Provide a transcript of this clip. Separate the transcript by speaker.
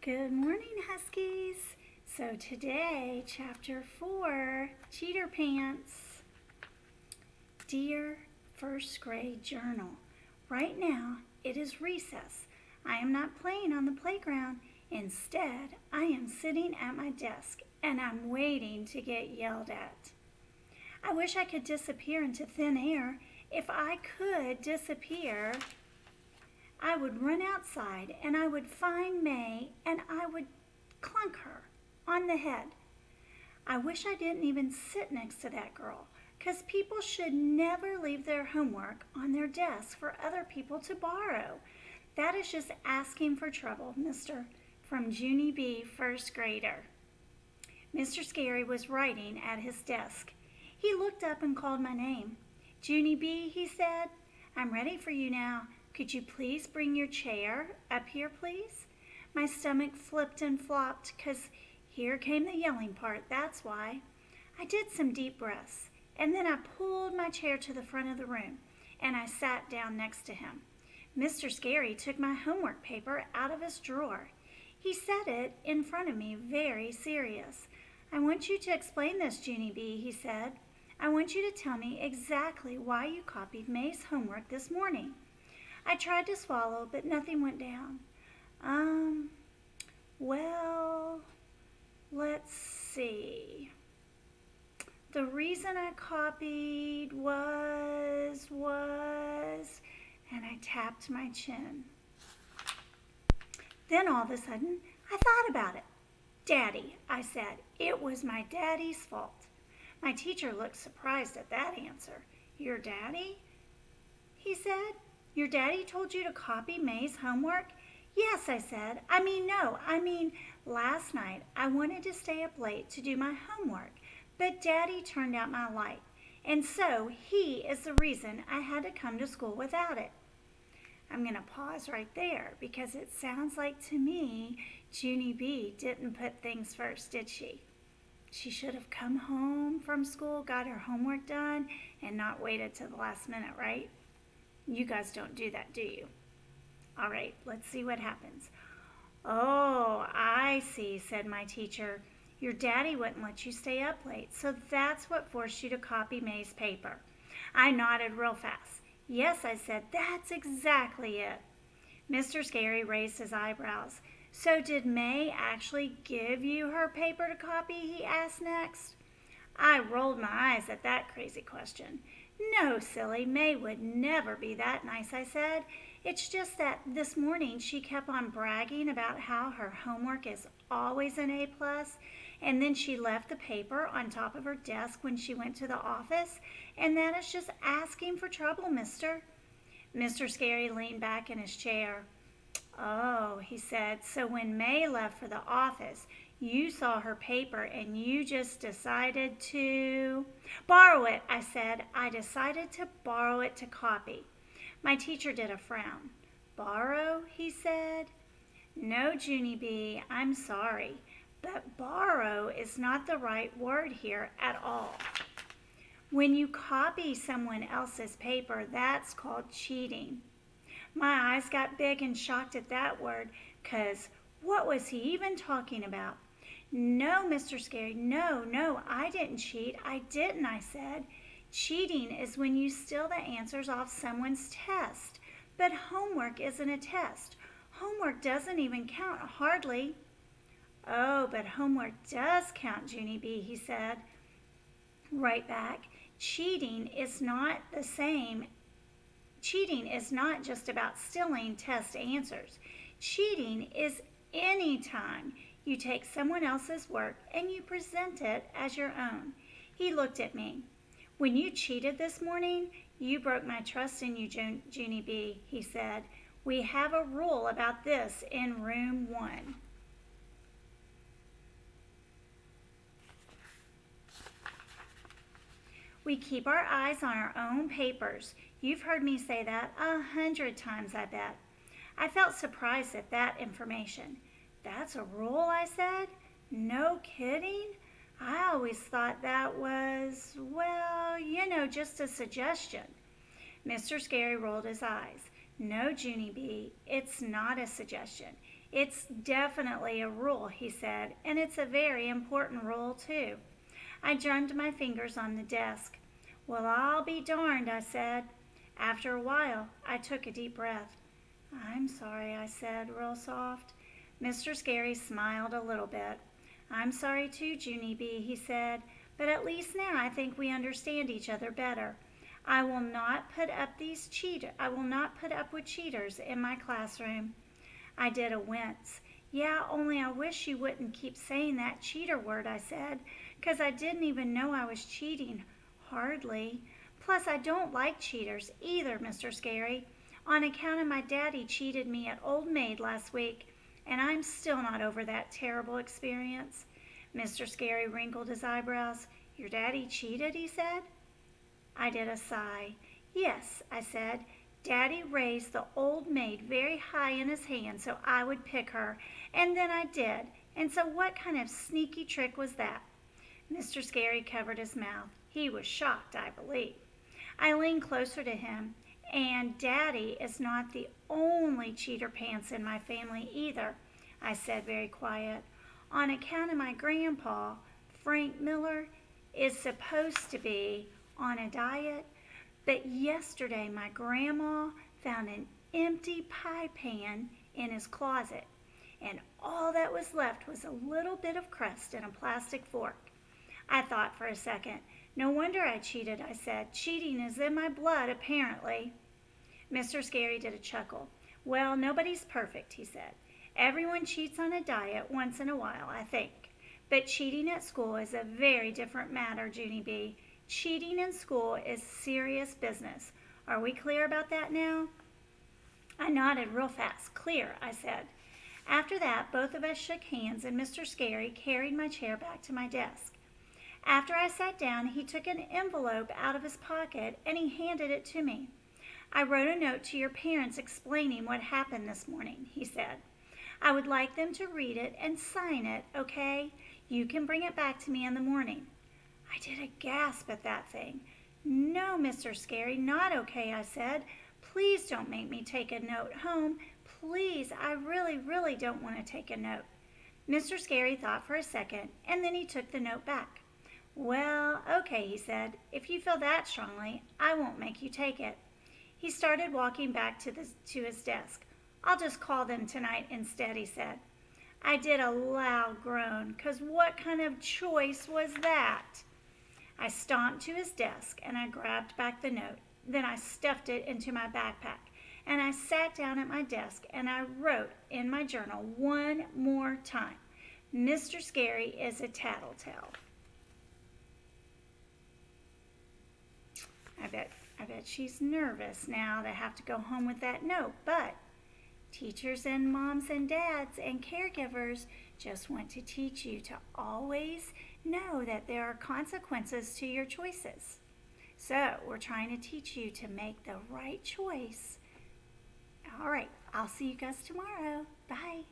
Speaker 1: Good morning, Huskies. So today, Chapter 4, Cheater Pants. Dear First Grade Journal, right now it is recess. I am not playing on the playground. Instead, I am sitting at my desk and I'm waiting to get yelled at. I wish I could disappear into thin air. If I could disappear, I would run outside and I would find May and I would clunk her on the head. I wish I didn't even sit next to that girl, 'cause people should never leave their homework on their desk for other people to borrow. That is just asking for trouble, mister. From Junie B., first grader. Mr. Scary was writing at his desk. He looked up and called my name. Junie B., he said, I'm ready for you now. Could you please bring your chair up here, please? My stomach flipped and flopped, 'cause here came the yelling part, that's why. I did some deep breaths, and then I pulled my chair to the front of the room, and I sat down next to him. Mr. Scary took my homework paper out of his drawer. He set it in front of me, very serious. I want you to explain this, Junie B., he said. I want you to tell me exactly why you copied May's homework this morning. I tried to swallow, but nothing went down. Well, let's see. The reason I copied was, and I tapped my chin. Then all of a sudden, I thought about it. Daddy, I said, it was my daddy's fault. My teacher looked surprised at that answer. Your daddy? He said. Your daddy told you to copy May's homework? Yes, I said. No. Last night I wanted to stay up late to do my homework, but Daddy turned out my light, and so he is the reason I had to come to school without it. I'm going to pause right there because it sounds like to me Junie B. didn't put things first, did she? She should have come home from school, got her homework done, and not waited till the last minute, right? You guys don't do that, do you? All right, let's see what happens. Oh, I see, said my teacher. Your daddy wouldn't let you stay up late, so that's what forced you to copy May's paper. I nodded real fast. Yes, I said, that's exactly it. Mr. Scary raised his eyebrows. So did May actually give you her paper to copy, he asked next. I rolled my eyes at that crazy question. No, silly, May would never be that nice, I said. It's just that this morning she kept on bragging about how her homework is always an A+, and then she left the paper on top of her desk when she went to the office, and that is just asking for trouble, mister. Mr. Scary leaned back in his chair. Oh, he said, so when May left for the office, you saw her paper and you just decided to borrow it, I said. I decided to borrow it to copy. My teacher did a frown. Borrow, he said. No, Junie B., I'm sorry, but borrow is not the right word here at all. When you copy someone else's paper, that's called cheating. My eyes got big and shocked at that word, 'cause what was he even talking about? No, Mr. Scary, no, I didn't cheat. I didn't, I said. Cheating is when you steal the answers off someone's test. But homework isn't a test. Homework doesn't even count, hardly. Oh, but homework does count, Junie B., he said. Right back. Cheating is not just about stealing test answers. Cheating is any time you take someone else's work and you present it as your own. He looked at me. When you cheated this morning, you broke my trust in you, Junie B., he said. We have a rule about this in room 1. We keep our eyes on our own papers. You've heard me say that 100 times, I bet. I felt surprised at that information. That's a rule, I said. No kidding? I always thought that was, just a suggestion. Mr. Scary rolled his eyes. No, Junie B., it's not a suggestion. It's definitely a rule, he said, and it's a very important rule, too. I drummed my fingers on the desk. Well, I'll be darned, I said. After a while, I took a deep breath. I'm sorry, I said, real soft. Mr. Scary smiled a little bit. I'm sorry too, Junie B., he said, but at least now I think we understand each other better. I will not put up with cheaters in my classroom. I did a wince. Yeah, only I wish you wouldn't keep saying that cheater word, I said, 'cause I didn't even know I was cheating. Hardly. Plus, I don't like cheaters either, Mr. Scary. On account of my daddy cheated me at Old Maid last week, and I'm still not over that terrible experience. Mr. Scary wrinkled his eyebrows. Your daddy cheated, he said. I did a sigh. Yes, I said. Daddy raised the Old Maid very high in his hand so I would pick her, and then I did. And so what kind of sneaky trick was that? Mr. Scary covered his mouth. He was shocked, I believe. I leaned closer to him. And Daddy is not the only cheater pants in my family either, I said very quiet. On account of my grandpa, Frank Miller, is supposed to be on a diet, but yesterday my grandma found an empty pie pan in his closet, and all that was left was a little bit of crust in a plastic fork. I thought for a second. No wonder I cheated, I said. Cheating is in my blood, apparently. Mr. Scary did a chuckle. Well, nobody's perfect, he said. Everyone cheats on a diet once in a while, I think. But cheating at school is a very different matter, Junie B. Cheating in school is serious business. Are we clear about that now? I nodded real fast. Clear, I said. After that, both of us shook hands and Mr. Scary carried my chair back to my desk. After I sat down, he took an envelope out of his pocket and he handed it to me. I wrote a note to your parents explaining what happened this morning, he said. I would like them to read it and sign it, okay? You can bring it back to me in the morning. I did a gasp at that thing. No, Mr. Scary, not okay, I said. Please don't make me take a note home. Please, I really, really don't want to take a note. Mr. Scary thought for a second, and then he took the note back. Well, okay, he said. If you feel that strongly, I won't make you take it. He started walking back to his desk. I'll just call them tonight instead, he said. I did a loud groan, 'cause what kind of choice was that? I stomped to his desk and I grabbed back the note. Then I stuffed it into my backpack and I sat down at my desk and I wrote in my journal one more time. Mr. Scary is a tattletale. I bet she's nervous now to have to go home with that note, but teachers and moms and dads and caregivers just want to teach you to always know that there are consequences to your choices. So we're trying to teach you to make the right choice. All right, I'll see you guys tomorrow. Bye.